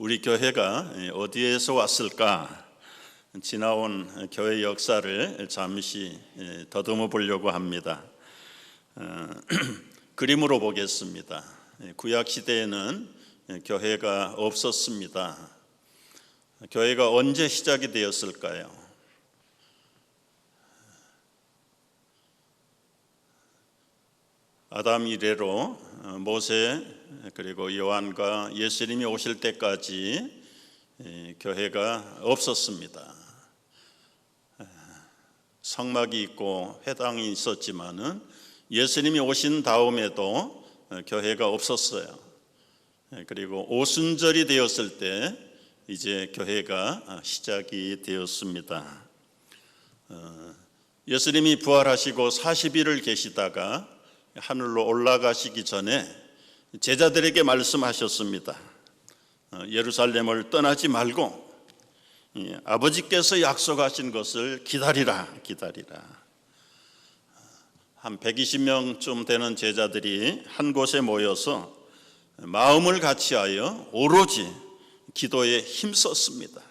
우리 교회가 어디에서 왔을까? 지나온 교회 역사를 잠시 더듬어 보려고 합니다. 그림으로 보겠습니다. 구약 시대에는 교회가 없었습니다. 교회가 언제 시작이 되었을까요? 아담 이래로 모세 그리고 요한과 예수님이 오실 때까지 교회가 없었습니다. 성막이 있고 회당이 있었지만은 예수님이 오신 다음에도 교회가 없었어요. 그리고 오순절이 되었을 때 이제 교회가 시작이 되었습니다. 예수님이 부활하시고 40일을 계시다가 하늘로 올라가시기 전에 제자들에게 말씀하셨습니다. 예루살렘을 떠나지 말고 아버지께서 약속하신 것을 기다리라. 한 120명쯤 되는 제자들이 한 곳에 모여서 마음을 같이하여 오로지 기도에 힘썼습니다.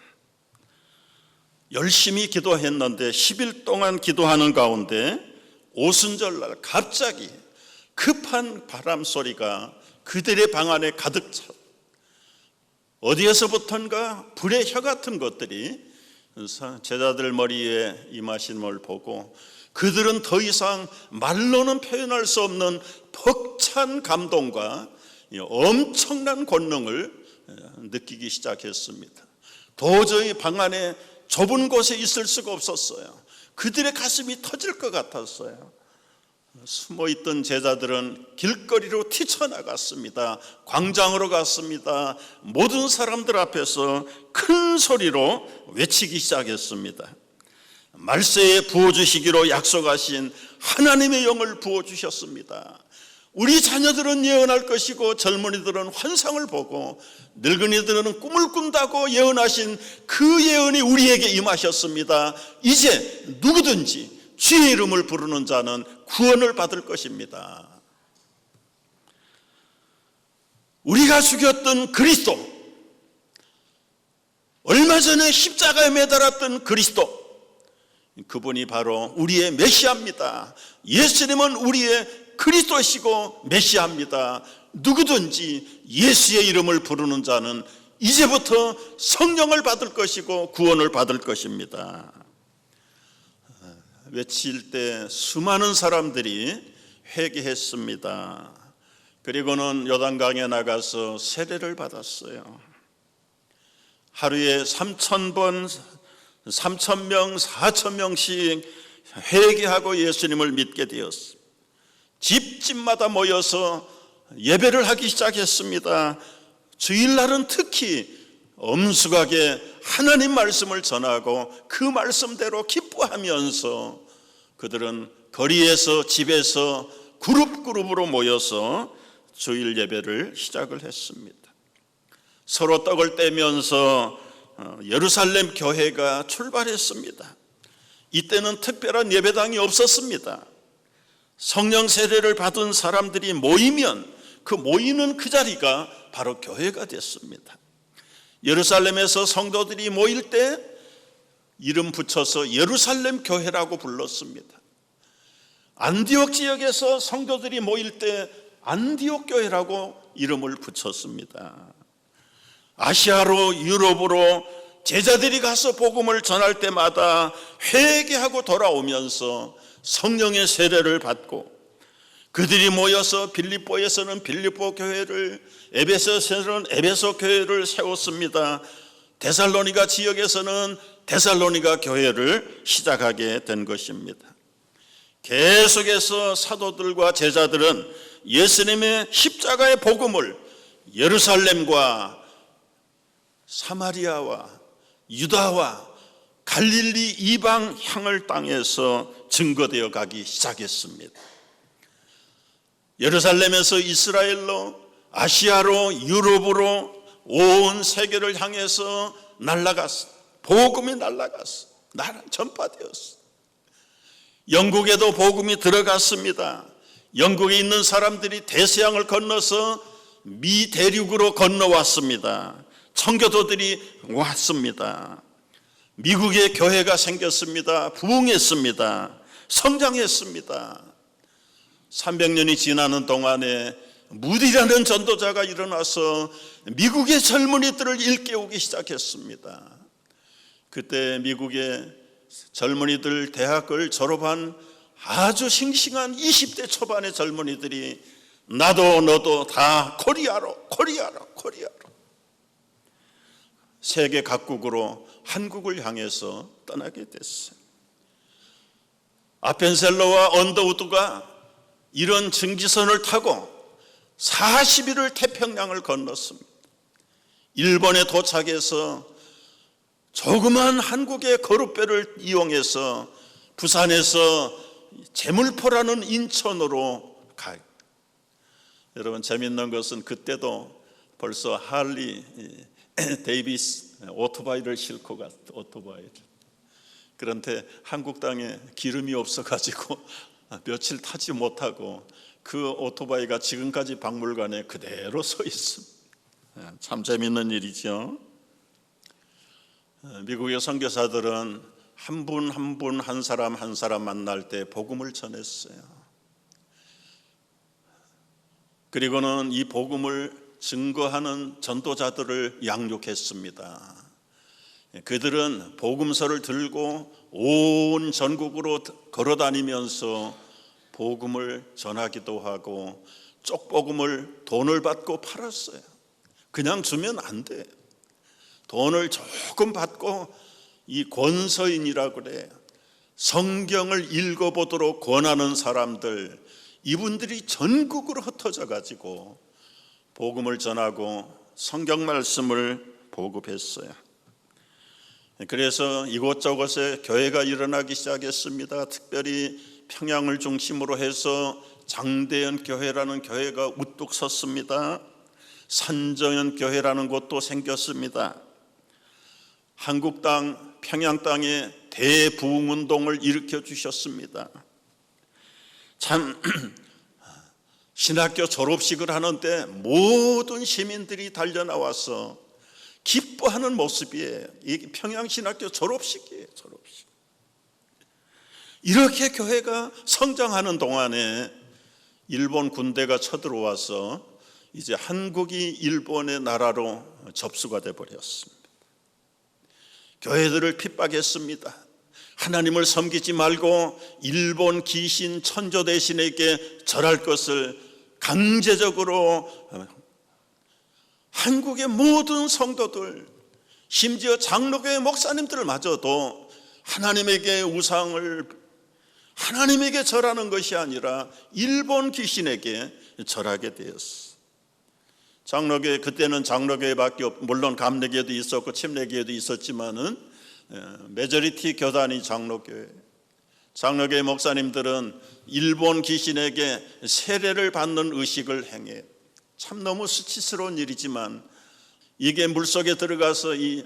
열심히 기도했는데 10일 동안 기도하는 가운데 오순절날 갑자기 급한 바람 소리가 그들의 방 안에 가득 차 어디에서부턴가 불의 혀 같은 것들이 제자들 머리에 임하심을 보고 그들은 더 이상 말로는 표현할 수 없는 벅찬 감동과 엄청난 권능을 느끼기 시작했습니다. 도저히 방 안에 좁은 곳에 있을 수가 없었어요. 그들의 가슴이 터질 것 같았어요. 숨어있던 제자들은 길거리로 뛰쳐나갔습니다. 광장으로 갔습니다. 모든 사람들 앞에서 큰 소리로 외치기 시작했습니다. 말세에 부어주시기로 약속하신 하나님의 영을 부어주셨습니다. 우리 자녀들은 예언할 것이고 젊은이들은 환상을 보고 늙은이들은 꿈을 꾼다고 예언하신 그 예언이 우리에게 임하셨습니다. 이제 누구든지 주의 이름을 부르는 자는 구원을 받을 것입니다. 우리가 죽였던 그리스도, 얼마 전에 십자가에 매달았던 그리스도, 그분이 바로 우리의 메시아입니다. 예수님은 우리의 그리스도시고 메시아입니다. 누구든지 예수의 이름을 부르는 자는 이제부터 성령을 받을 것이고 구원을 받을 것입니다. 외칠 때 수많은 사람들이 회개했습니다. 그리고는 요단강에 나가서 세례를 받았어요. 하루에 3,000번, 3,000명, 4,000명씩 회개하고 예수님을 믿게 되었습니다. 집집마다 모여서 예배를 하기 시작했습니다. 주일날은 특히 엄숙하게 하나님 말씀을 전하고 그 말씀대로 기뻐하면서 그들은 거리에서 집에서 그룹으로 모여서 주일 예배를 시작을 했습니다. 서로 떡을 떼면서 예루살렘 교회가 출발했습니다. 이때는 특별한 예배당이 없었습니다. 성령 세례를 받은 사람들이 모이면 그 모이는 그 자리가 바로 교회가 됐습니다. 예루살렘에서 성도들이 모일 때 이름 붙여서 예루살렘 교회라고 불렀습니다. 안디옥 지역에서 성도들이 모일 때 안디옥 교회라고 이름을 붙였습니다. 아시아로 유럽으로 제자들이 가서 복음을 전할 때마다 회개하고 돌아오면서 성령의 세례를 받고 그들이 모여서 빌립보에서는 빌립보 교회를, 에베소에서는 에베소 교회를 세웠습니다. 데살로니가 지역에서는 데살로니가 교회를 시작하게 된 것입니다. 계속해서 사도들과 제자들은 예수님의 십자가의 복음을 예루살렘과 사마리아와 유다와 갈릴리 이방 향을 땅에서 증거되어 가기 시작했습니다. 예루살렘에서 이스라엘로, 아시아로, 유럽으로 온 세계를 향해서 날아갔어. 복음이 날아갔어. 전파되었어. 영국에도 복음이 들어갔습니다. 영국에 있는 사람들이 대서양을 건너서 미 대륙으로 건너왔습니다. 청교도들이 왔습니다. 미국의 교회가 생겼습니다. 부흥했습니다. 성장했습니다. 300년이 지나는 동안에 무디라는 전도자가 일어나서 미국의 젊은이들을 일깨우기 시작했습니다. 그때 미국의 젊은이들, 대학을 졸업한 아주 싱싱한 20대 초반의 젊은이들이 나도 너도 다 코리아로 세계 각국으로 한국을 향해서 떠나게 됐어요. 아펜셀러와 언더우드가 이런 증기선을 타고 40일을 태평양을 건넜습니다. 일본에 도착해서 조그만 한국의 거룻배를 이용해서 부산에서 제물포라는 인천으로 가요. 여러분, 재밌는 것은 그때도 벌써 할리 데이비스 오토바이를 싣고 갔어요. 오토바이를. 그런데 한국 땅에 기름이 없어가지고 며칠 타지 못하고 그 오토바이가 지금까지 박물관에 그대로 서 있습니다. 참 재밌는 일이죠. 미국의 선교사들은 한 분 한 분, 한 사람 한 사람 만날 때 복음을 전했어요. 그리고는 이 복음을 증거하는 전도자들을 양육했습니다. 그들은 복음서를 들고 온 전국으로 걸어다니면서 복음을 전하기도 하고 쪽복음을 돈을 받고 팔았어요. 그냥 주면 안 돼. 돈을 조금 받고 이 권서인이라고 그래요. 성경을 읽어보도록 권하는 사람들, 이분들이 전국으로 흩어져 가지고 복음을 전하고 성경 말씀을 보급했어요. 그래서 이곳저곳에 교회가 일어나기 시작했습니다. 특별히 평양을 중심으로 해서 장대현 교회라는 교회가 우뚝 섰습니다. 산정현 교회라는 곳도 생겼습니다. 한국 땅, 평양 땅에 대부흥운동을 일으켜 주셨습니다. 참 신학교 졸업식을 하는데 모든 시민들이 달려나와서 기뻐하는 모습이에요. 이게 평양신학교 졸업식이에요. 졸업식. 이렇게 교회가 성장하는 동안에 일본 군대가 쳐들어와서 이제 한국이 일본의 나라로 접수가 되어버렸습니다. 교회들을 핍박했습니다. 하나님을 섬기지 말고 일본 귀신 천조 대신에게 절할 것을 강제적으로 한국의 모든 성도들, 심지어 장로교회 목사님들마저도 하나님에게 우상을 하나님에게 절하는 것이 아니라 일본 귀신에게 절하게 되었어요. 장로교회, 그때는 장로교회밖에 물론 감리교회도 있었고 침례교회도 있었지만은 메저리티 교단이 장로교회. 장로교회 목사님들은 일본 귀신에게 세례를 받는 의식을 행해. 참 너무 수치스러운 일이지만 이게 물속에 들어가서 이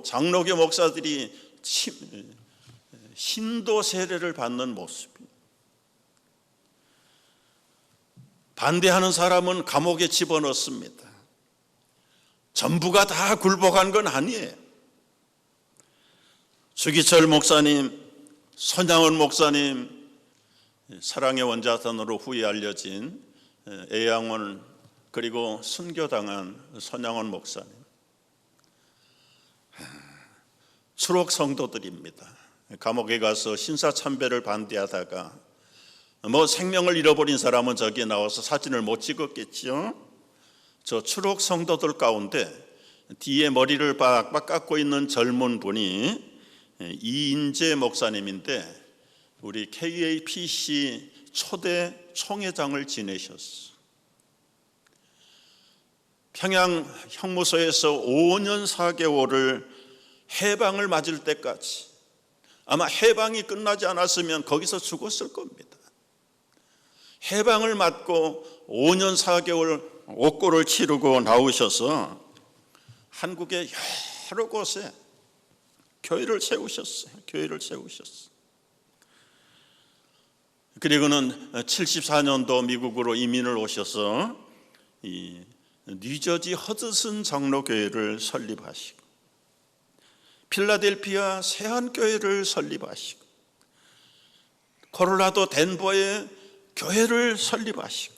장로교 목사들이 신도 세례를 받는 모습이. 반대하는 사람은 감옥에 집어넣습니다. 전부가 다 굴복한 건 아니에요. 주기철 목사님, 손양원 목사님, 사랑의 원자탄으로 후에 알려진 애양원, 그리고 순교당한 손양원 목사님, 추록 성도들입니다. 감옥에 가서 신사참배를 반대하다가 생명을 잃어버린 사람은 저기에 나와서 사진을 못 찍었겠죠. 저 추록 성도들 가운데 뒤에 머리를 빡빡 깎고 있는 젊은 분이 이인재 목사님인데 우리 KAPC 초대 총회장을 지내셨어. 평양 형무소에서 5년 4개월을 해방을 맞을 때까지, 아마 해방이 끝나지 않았으면 거기서 죽었을 겁니다. 해방을 맞고 5년 4개월 옥고를 치르고 나오셔서 한국의 여러 곳에 교회를 세우셨어요. 교회를 세우셨어요. 그리고는 74년도 미국으로 이민을 오셔서 이 뉴저지 허드슨 장로교회를 설립하시고 필라델피아 세안교회를 설립하시고 콜로라도 덴버에 교회를 설립하시고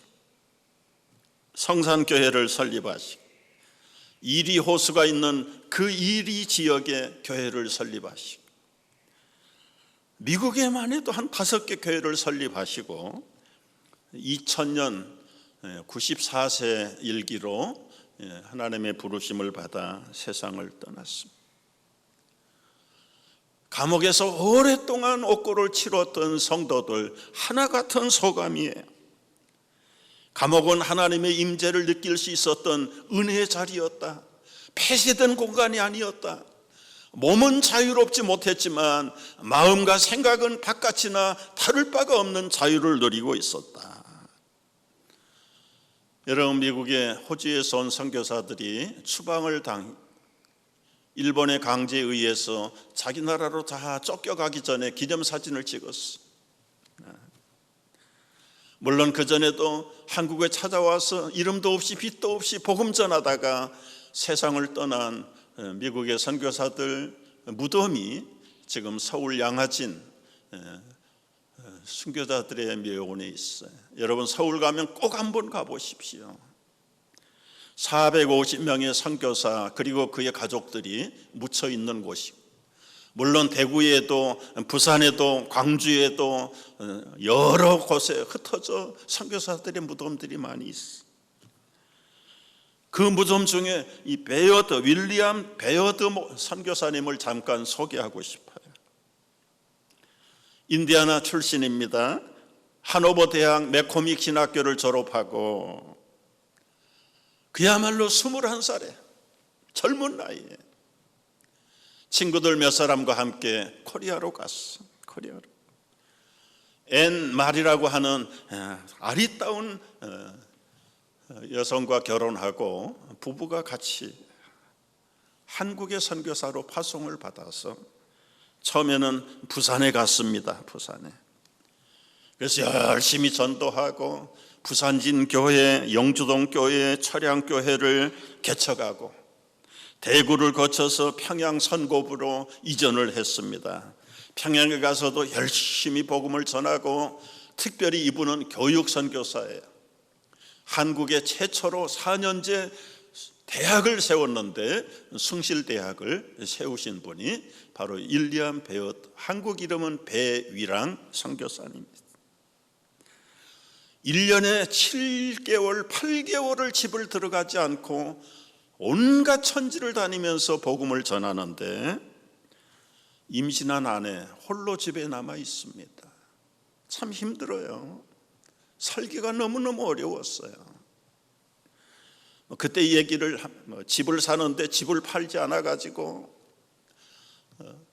성산교회를 설립하시고 이리 호수가 있는 그 이리 지역에 교회를 설립하시고 미국에만 해도 한 5개 교회를 설립하시고 2000년 94세 일기로 하나님의 부르심을 받아 세상을 떠났습니다. 감옥에서 오랫동안 옥고를 치렀던 성도들 하나 같은 소감이에요. 감옥은 하나님의 임재를 느낄 수 있었던 은혜의 자리였다. 폐쇄된 공간이 아니었다. 몸은 자유롭지 못했지만 마음과 생각은 바깥이나 다를 바가 없는 자유를 누리고 있었다. 여러분, 미국의 호주에서 온 선교사들이 추방을 일본의 강제에 의해서 자기 나라로 다 쫓겨가기 전에 기념사진을 찍었어. 물론 그전에도 한국에 찾아와서 이름도 없이 빛도 없이 복음 전하다가 세상을 떠난 미국의 선교사들 무덤이 지금 서울 양화진 순교자들의 묘원에 있어요. 여러분, 서울 가면 꼭 한번 가보십시오. 450명의 선교사 그리고 그의 가족들이 묻혀 있는 곳이고, 물론 대구에도 부산에도 광주에도 여러 곳에 흩어져 선교사들의 무덤들이 많이 있어. 그 무덤 중에 이 윌리엄 베어드 선교사님을 잠깐 소개하고 싶어요. 인디아나 출신입니다. 하노버 대학 맥코믹 신학교를 졸업하고 그야말로 21살에 젊은 나이에 친구들 몇 사람과 함께 코리아로 갔어. 코리아로. 앤 말이라고 하는 아리따운 여성과 결혼하고 부부가 같이 한국의 선교사로 파송을 받아서 처음에는 부산에 갔습니다. 부산에. 그래서 열심히 전도하고 부산진 교회, 영주동 교회, 철양교회를 개척하고 대구를 거쳐서 평양 선고부로 이전을 했습니다. 평양에 가서도 열심히 복음을 전하고, 특별히 이분은 교육 선교사예요. 한국에 최초로 4년제 대학을 세웠는데 숭실대학을 세우신 분이 바로 윌리엄 베어드, 한국 이름은 배위랑 선교사님입니다. 1년에 7개월, 8개월을 집을 들어가지 않고 온갖 천지를 다니면서 복음을 전하는데 임신한 아내 홀로 집에 남아 있습니다. 참 힘들어요. 살기가 너무너무 어려웠어요. 그때 이 얘기를, 집을 사는데 집을 팔지 않아 가지고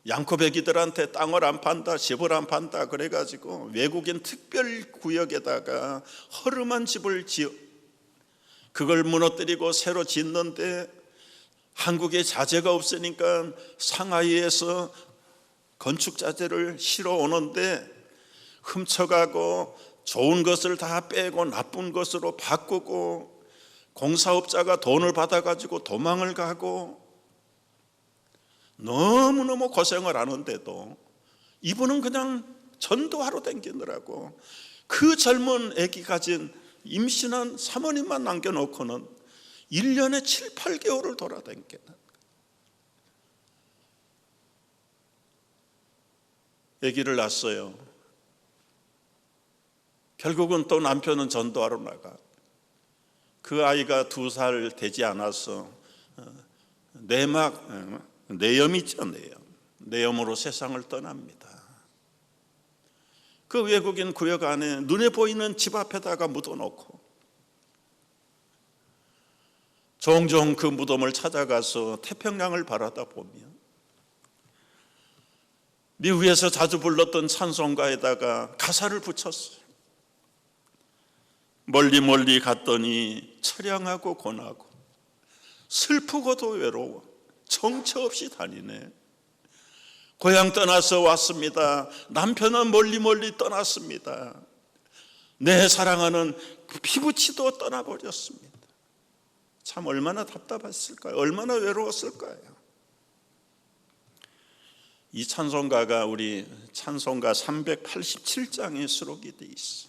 양코배기들한테 땅을 안 판다, 집을 안 판다 그래가지고 외국인 특별구역에다가 허름한 집을 지어 그걸 무너뜨리고 새로 짓는데 한국에 자재가 없으니까 상하이에서 건축자재를 실어 오는데 훔쳐가고 좋은 것을 다 빼고 나쁜 것으로 바꾸고 공사업자가 돈을 받아가지고 도망을 가고 너무너무 고생을 하는데도 이분은 그냥 전도하러 다니느라고 그 젊은 아기 가진 임신한 사모님만 남겨놓고는 1년에 7, 8개월을 돌아다니는. 아기를 낳았어요. 결국은 또 남편은 전도하러 나가. 그 아이가 2살 되지 않아서 내염 있죠, 내염으로 세상을 떠납니다. 그 외국인 구역 안에 눈에 보이는 집 앞에다가 묻어놓고 종종 그 무덤을 찾아가서 태평양을 바라다 보며 미국에서 자주 불렀던 찬송가에다가 가사를 붙였어요. 멀리 멀리 갔더니 처량하고 고나고 슬프고도 외로워 정처 없이 다니네. 고향 떠나서 왔습니다. 남편은 멀리 멀리 떠났습니다. 내 사랑하는 그 피부치도 떠나버렸습니다. 참 얼마나 답답했을까요? 얼마나 외로웠을까요? 이 찬송가가 우리 찬송가 387장에 수록이 돼 있어.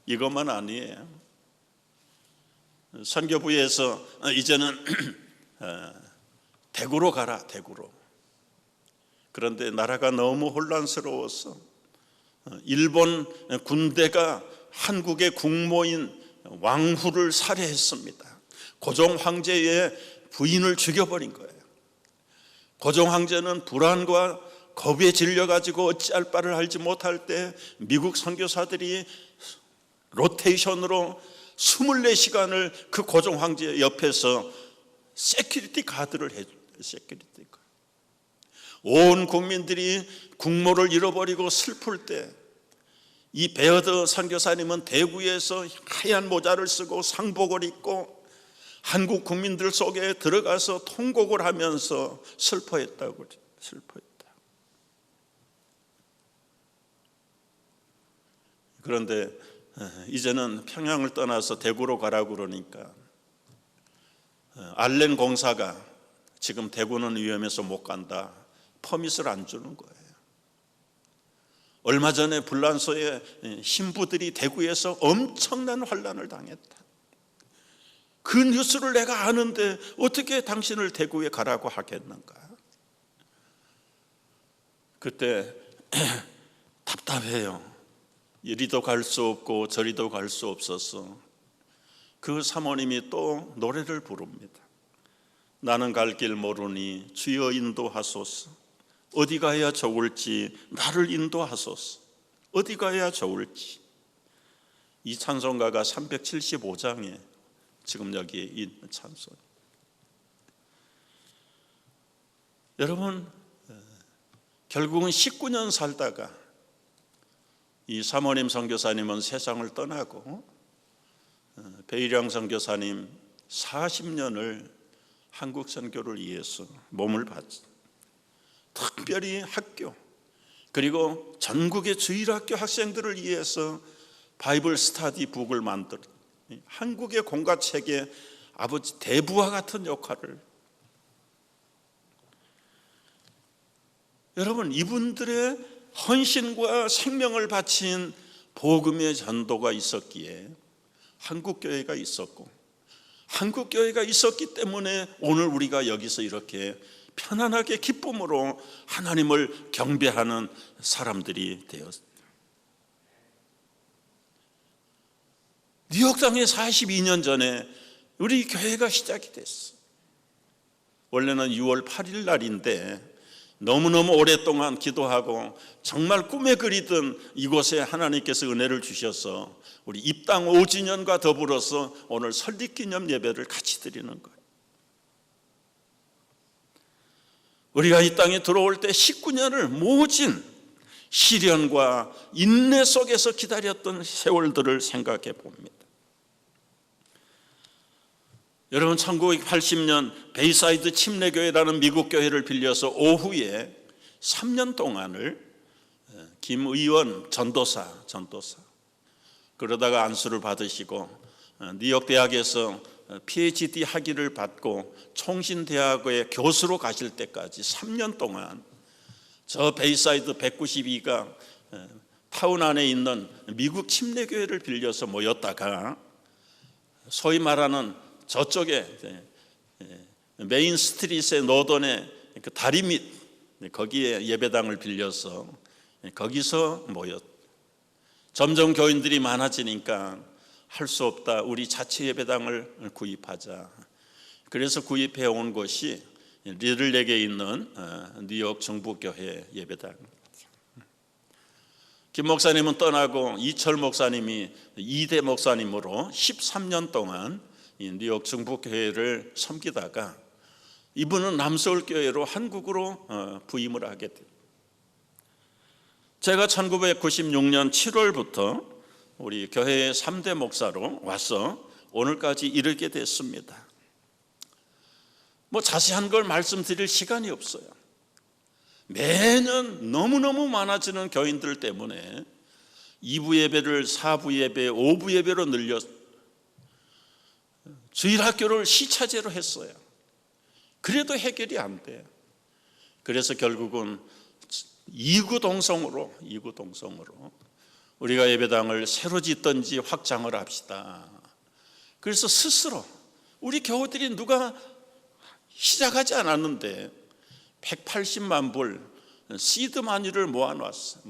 이것만 아니에요. 선교부에서 이제는 대구로 가라, 대구로. 그런데 나라가 너무 혼란스러워서 일본 군대가 한국의 국모인 왕후를 살해했습니다. 고종 황제의 부인을 죽여버린 거예요. 고종 황제는 불안과 겁에 질려가지고 어찌할 바를 알지 못할 때 미국 선교사들이 로테이션으로 24시간을 그 고종 황제 옆에서 세큐리티 가드를 해줘요. 세큐리티 가드. 온 국민들이 국모를 잃어버리고 슬플 때 이 베어드 선교사님은 대구에서 하얀 모자를 쓰고 상복을 입고 한국 국민들 속에 들어가서 통곡을 하면서 슬퍼했다고. 슬퍼했다. 그런데 이제는 평양을 떠나서 대구로 가라고 그러니까 알렌 공사가 지금 대구는 위험해서 못 간다, 퍼밋을 안 주는 거예요. 얼마 전에 불란서의 신부들이 대구에서 엄청난 환난을 당했다. 그 뉴스를 내가 아는데 어떻게 당신을 대구에 가라고 하겠는가? 그때 답답해요. 이리도 갈 수 없고 저리도 갈 수 없어서 그 사모님이 또 노래를 부릅니다. 나는 갈 길 모르니 주여 인도하소서. 어디 가야 좋을지 나를 인도하소서. 어디 가야 좋을지. 이 찬송가가 375장에 지금 여기에 있는 찬송. 여러분, 결국은 19년 살다가 이 사모님 선교사님은 세상을 떠나고 배일영 선교사님 40년을 한국 선교를 위해서 몸을 바치, 특별히 학교 그리고 전국의 주일학교 학생들을 위해서 바이블 스터디 북을 만들, 한국의 공과책의 아버지 대부와 같은 역할을. 여러분, 이분들의 헌신과 생명을 바친 복음의 전도가 있었기에 한국교회가 있었고, 한국교회가 있었기 때문에 오늘 우리가 여기서 이렇게 편안하게 기쁨으로 하나님을 경배하는 사람들이 되었습니다. 뉴욕 땅에 42년 전에 우리 교회가 시작이 됐어. 원래는 6월 8일 날인데 너무너무 오랫동안 기도하고 정말 꿈에 그리던 이곳에 하나님께서 은혜를 주셔서 우리 입당 5주년과 더불어서 오늘 설립기념 예배를 같이 드리는 거예요. 우리가 이 땅에 들어올 때 19년을 모진 시련과 인내 속에서 기다렸던 세월들을 생각해 봅니다. 여러분, 1980년 베이사이드 침례교회라는 미국 교회를 빌려서 오후에 3년 동안을 김 의원 전도사 그러다가 안수를 받으시고 뉴욕 대학에서 PhD 학위를 받고 총신대학의 교수로 가실 때까지 3년 동안 저 베이사이드 192가 타운 안에 있는 미국 침례교회를 빌려서 모였다가 소위 말하는 저쪽에 메인 스트릿의 노던의 그 다리 밑 거기에 예배당을 빌려서 거기서 모였. 점점 교인들이 많아지니까 할 수 없다. 우리 자체 예배당을 구입하자. 그래서 구입해 온 곳이 리들렉에 있는 뉴욕 정부교회 예배당. 김 목사님은 떠나고 이철 목사님이 2대 목사님으로 13년 동안 뉴욕 정부교회를 섬기다가 이분은 남서울교회로 한국으로 부임을 하게 됩니다. 제가 1996년 7월부터 우리 교회의 3대 목사로 와서 오늘까지 이르게 됐습니다. 뭐 자세한 걸 말씀드릴 시간이 없어요. 매년 너무너무 많아지는 교인들 때문에 2부 예배를 4부 예배, 5부 예배로 늘려 주일학교를 시차제로 했어요. 그래도 해결이 안 돼. 그래서 결국은 이구동성으로 우리가 예배당을 새로 짓든지 확장을 합시다. 그래서 스스로 우리 교우들이 누가 시작하지 않았는데 180만 불 시드 마니를 모아놨어.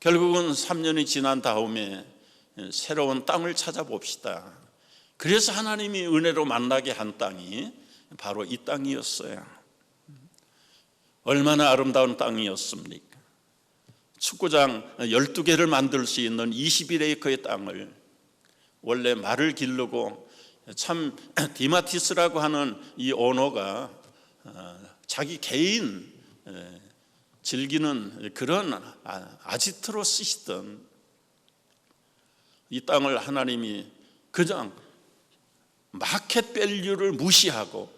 결국은 3년이 지난 다음에 새로운 땅을 찾아봅시다. 그래서 하나님이 은혜로 만나게 한 땅이 바로 이 땅이었어요. 얼마나 아름다운 땅이었습니까? 축구장 12개를 만들 수 있는 21에이커의 땅을 원래 말을 기르고 참 디마티스라고 하는 이 오너가 자기 개인 즐기는 그런 아지트로 쓰시던 이 땅을 하나님이 그냥 마켓 밸류를 무시하고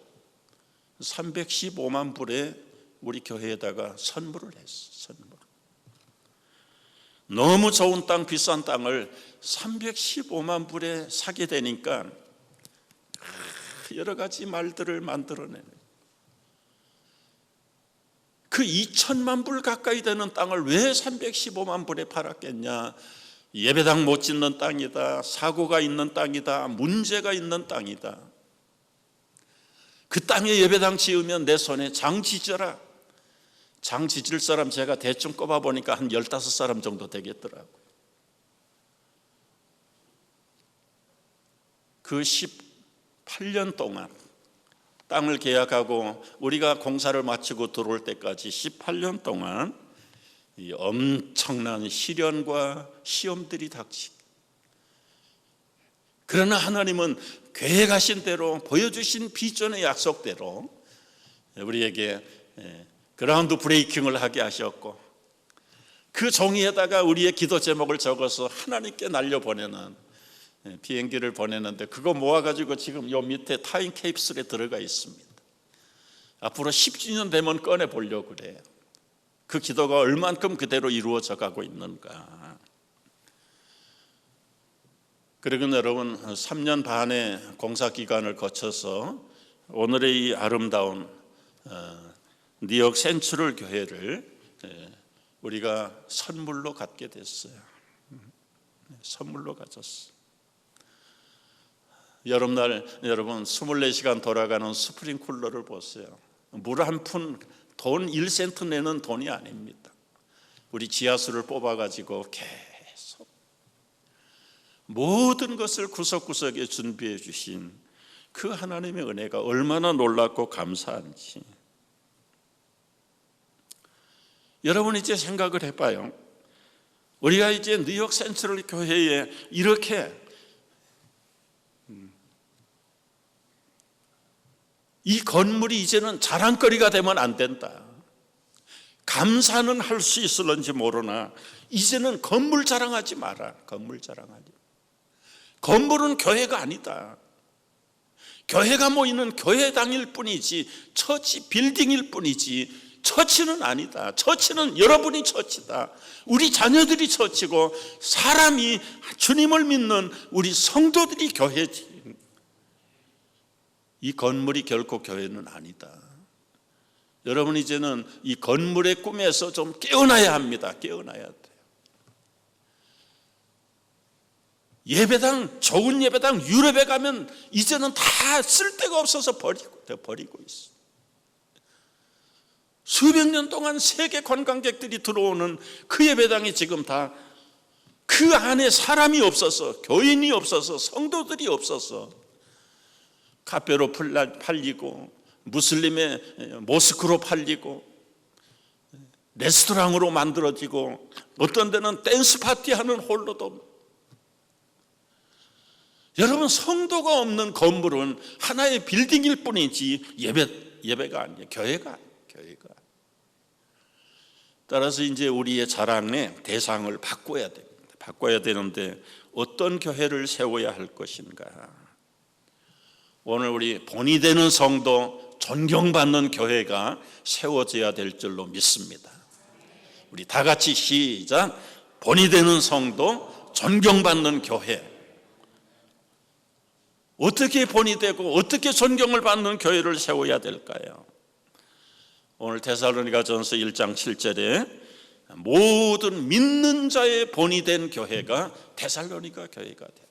315만 불에 우리 교회에다가 선물을 했어. 너무 좋은 땅, 비싼 땅을 315만 불에 사게 되니까 여러 가지 말들을 만들어내는, 그 2천만 불 가까이 되는 땅을 왜 315만 불에 팔았겠냐? 예배당 못 짓는 땅이다, 사고가 있는 땅이다, 문제가 있는 땅이다. 그 땅에 예배당 지으면 내 손에 장 지져라. 장 지질 사람 제가 대충 꼽아보니까 한 15사람 정도 되겠더라고요. 그 18년 동안 땅을 계약하고 우리가 공사를 마치고 들어올 때까지 18년 동안 이 엄청난 시련과 시험들이 닥치고, 그러나 하나님은 계획하신 대로, 보여주신 비전의 약속대로 우리에게 그라운드 브레이킹을 하게 하셨고, 그 종이에다가 우리의 기도 제목을 적어서 하나님께 날려보내는, 비행기를 보내는데 그거 모아가지고 지금 요 밑에 타임 캡슐에 들어가 있습니다. 앞으로 10주년 되면 꺼내보려고 그래요. 그 기도가 얼만큼 그대로 이루어져 가고 있는가. 그리고 여러분, 3년 반의 공사기간을 거쳐서 오늘의 이 아름다운 뉴욕 센트럴 교회를 우리가 선물로 갖게 됐어요. 선물로 가졌어요. 여름날 여러분 24시간 돌아가는 스프링쿨러를 보세요. 물 한 푼, 돈 1센트 내는 돈이 아닙니다. 우리 지하수를 뽑아가지고 계속 모든 것을 구석구석에 준비해 주신 그 하나님의 은혜가 얼마나 놀랍고 감사한지. 여러분 이제 생각을 해봐요. 우리가 이제 뉴욕 센트럴 교회에 이렇게 이 건물이 이제는 자랑거리가 되면 안 된다. 감사는 할 수 있을런지 모르나 이제는 건물 자랑하지 마라. 건물 자랑하지. 건물은 교회가 아니다. 교회가 모이는 교회당일 뿐이지 처치 빌딩일 뿐이지 처치는 아니다. 처치는 여러분이 처치다. 우리 자녀들이 처치고 사람이 주님을 믿는 우리 성도들이 교회지. 이 건물이 결코 교회는 아니다. 여러분 이제는 이 건물의 꿈에서 좀 깨어나야 합니다. 깨어나야 돼요. 예배당, 좋은 예배당 유럽에 가면 이제는 다 쓸데가 없어서 버리고 있어. 수백 년 동안 세계 관광객들이 들어오는 그 예배당이 지금 다 그 안에 사람이 없어서, 교인이 없어서, 성도들이 없어서 카페로 팔리고 무슬림의 모스크로 팔리고 레스토랑으로 만들어지고 어떤 데는 댄스 파티하는 홀로도. 여러분 성도가 없는 건물은 하나의 빌딩일 뿐이지 예배가 아니에요. 교회가 아니에요. 교회가. 따라서 이제 우리의 자랑의 대상을 바꿔야 됩니다. 바꿔야 되는데 어떤 교회를 세워야 할 것인가. 오늘 우리 본이 되는 성도, 존경받는 교회가 세워져야 될 줄로 믿습니다. 우리 다 같이 시작. 본이 되는 성도, 존경받는 교회. 어떻게 본이 되고 어떻게 존경을 받는 교회를 세워야 될까요? 오늘 데살로니가전서 1장 7절에 모든 믿는 자의 본이 된 교회가 데살로니가 교회가 돼요.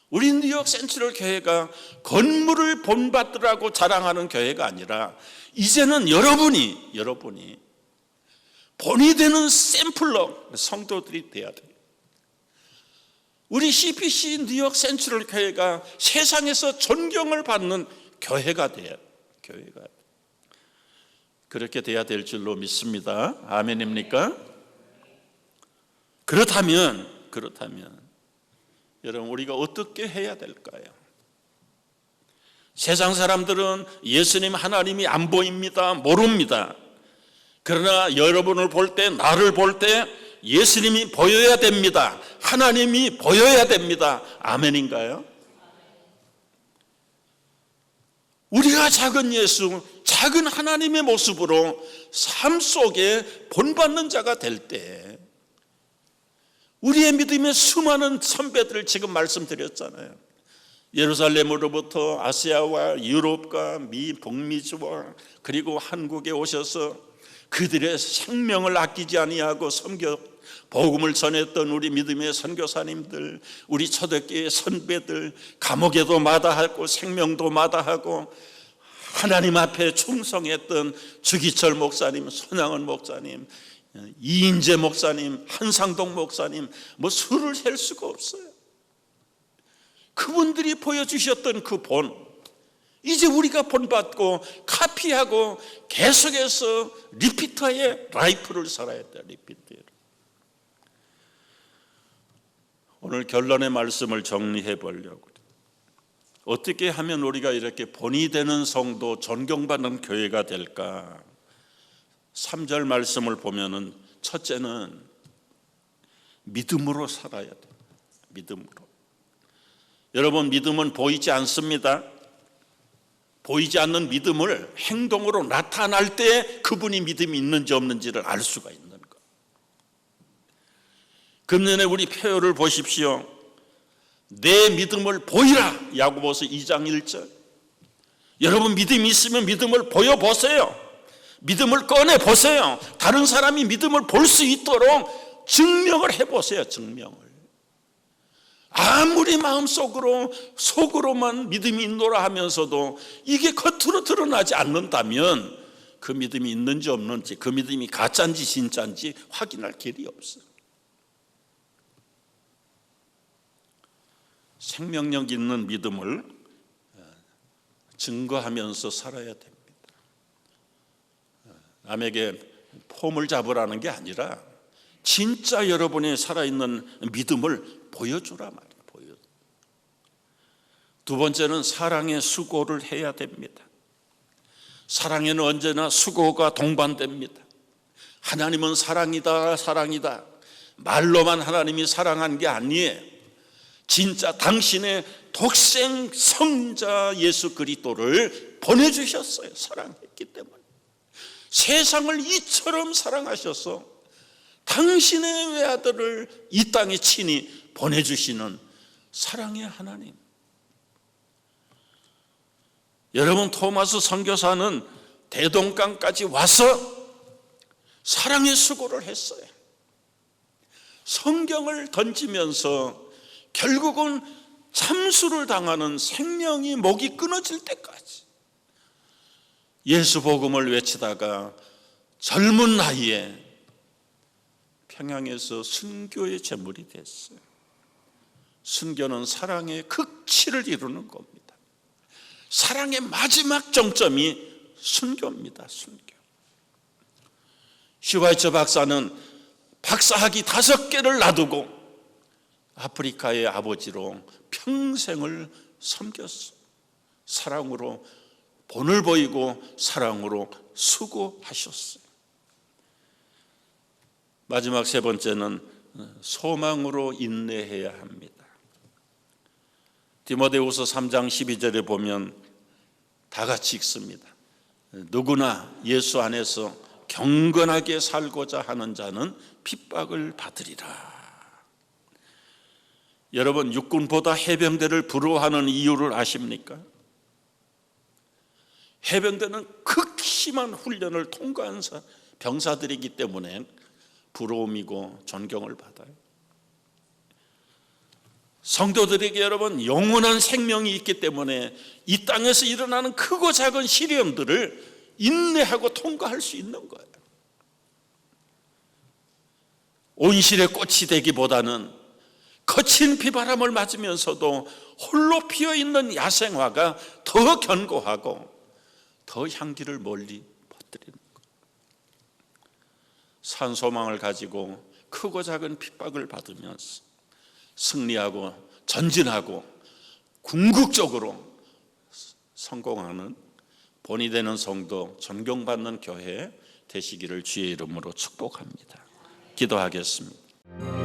우리 뉴욕 센트럴 교회가 건물을 본받으라고 자랑하는 교회가 아니라 이제는 여러분이 본이 되는 샘플러 성도들이 돼야 돼요. 우리 CPC 뉴욕 센트럴 교회가 세상에서 존경을 받는 교회가 돼요. 그렇게 돼야 될 줄로 믿습니다. 아멘입니까? 그렇다면 여러분, 우리가 어떻게 해야 될까요? 세상 사람들은 예수님 하나님이 안 보입니다, 모릅니다. 그러나 여러분을 볼 때, 나를 볼 때 예수님이 보여야 됩니다. 하나님이 보여야 됩니다. 아멘인가요? 우리가 작은 예수, 작은 하나님의 모습으로 삶 속에 본받는 자가 될 때 우리의 믿음의 수많은 선배들을 지금 말씀드렸잖아요. 예루살렘으로부터 아시아와 유럽과 북미주와 그리고 한국에 오셔서 그들의 생명을 아끼지 아니하고 섬겨 복음을 전했던 우리 믿음의 선교사님들, 우리 초대교회 선배들, 감옥에도 마다하고 생명도 마다하고 하나님 앞에 충성했던 주기철 목사님, 손양원 목사님, 이인재 목사님, 한상동 목사님, 수를 셀 수가 없어요. 그분들이 보여주셨던 그 본, 이제 우리가 본받고 카피하고 계속해서 리피터의 라이프를 살아야 돼요. 리피터를. 오늘 결론의 말씀을 정리해 보려고. 어떻게 하면 우리가 이렇게 본이 되는 성도, 존경받는 교회가 될까? 3절 말씀을 보면은 첫째는 믿음으로 살아야 돼요. 믿음으로. 여러분, 믿음은 보이지 않습니다. 보이지 않는 믿음을 행동으로 나타날 때 그분이 믿음이 있는지 없는지를 알 수가 있는 것. 금년에 우리 표어를 보십시오. 내 믿음을 보이라. 야고보서 2장 1절. 여러분, 믿음이 있으면 믿음을 보여보세요. 믿음을 꺼내보세요. 다른 사람이 믿음을 볼 수 있도록 증명을 해보세요. 증명을. 아무리 속으로만 믿음이 있노라 하면서도 이게 겉으로 드러나지 않는다면 그 믿음이 있는지 없는지, 그 믿음이 가짜인지 진짜인지 확인할 길이 없어요. 생명력 있는 믿음을 증거하면서 살아야 됩니다. 남에게 폼을 잡으라는 게 아니라 진짜 여러분이 살아있는 믿음을 보여주라 말이에요. 두 번째는 사랑의 수고를 해야 됩니다. 사랑에는 언제나 수고가 동반됩니다. 하나님은 사랑이다, 사랑이다. 말로만 하나님이 사랑한 게 아니에요. 진짜 당신의 독생 성자 예수 그리스도를 보내주셨어요. 사랑했기 때문에. 세상을 이처럼 사랑하셔서 당신의 외아들을 이 땅에 친히 보내주시는 사랑의 하나님. 여러분, 토마스 선교사는 대동강까지 와서 사랑의 수고를 했어요. 성경을 던지면서 결국은 참수를 당하는 생명이 목이 끊어질 때까지 예수 복음을 외치다가 젊은 나이에 평양에서 순교의 제물이 됐어요. 순교는 사랑의 극치를 이루는 겁니다. 사랑의 마지막 정점이 순교입니다. 순교. 슈바이처 박사는 박사학위 5개를 놔두고 아프리카의 아버지로 평생을 섬겼어. 사랑으로 본을 보이고 사랑으로 수고하셨어요. 마지막 세 번째는 소망으로 인내해야 합니다. 디모데후서 3장 12절에 보면 다 같이 읽습니다. 누구나 예수 안에서 경건하게 살고자 하는 자는 핍박을 받으리라. 여러분, 육군보다 해병대를 부러워하는 이유를 아십니까? 해병대는 극심한 훈련을 통과한 병사들이기 때문에 부러움이고 존경을 받아요. 성도들에게 여러분, 영원한 생명이 있기 때문에 이 땅에서 일어나는 크고 작은 시련들을 인내하고 통과할 수 있는 거예요. 온실의 꽃이 되기보다는 거친 비바람을 맞으면서도 홀로 피어있는 야생화가 더 견고하고 더 향기를 멀리 퍼뜨리는 거예요. 산소망을 가지고 크고 작은 핍박을 받으면서 승리하고 전진하고 궁극적으로 성공하는 본이 되는 성도, 존경받는 교회 되시기를 주의 이름으로 축복합니다. 기도하겠습니다.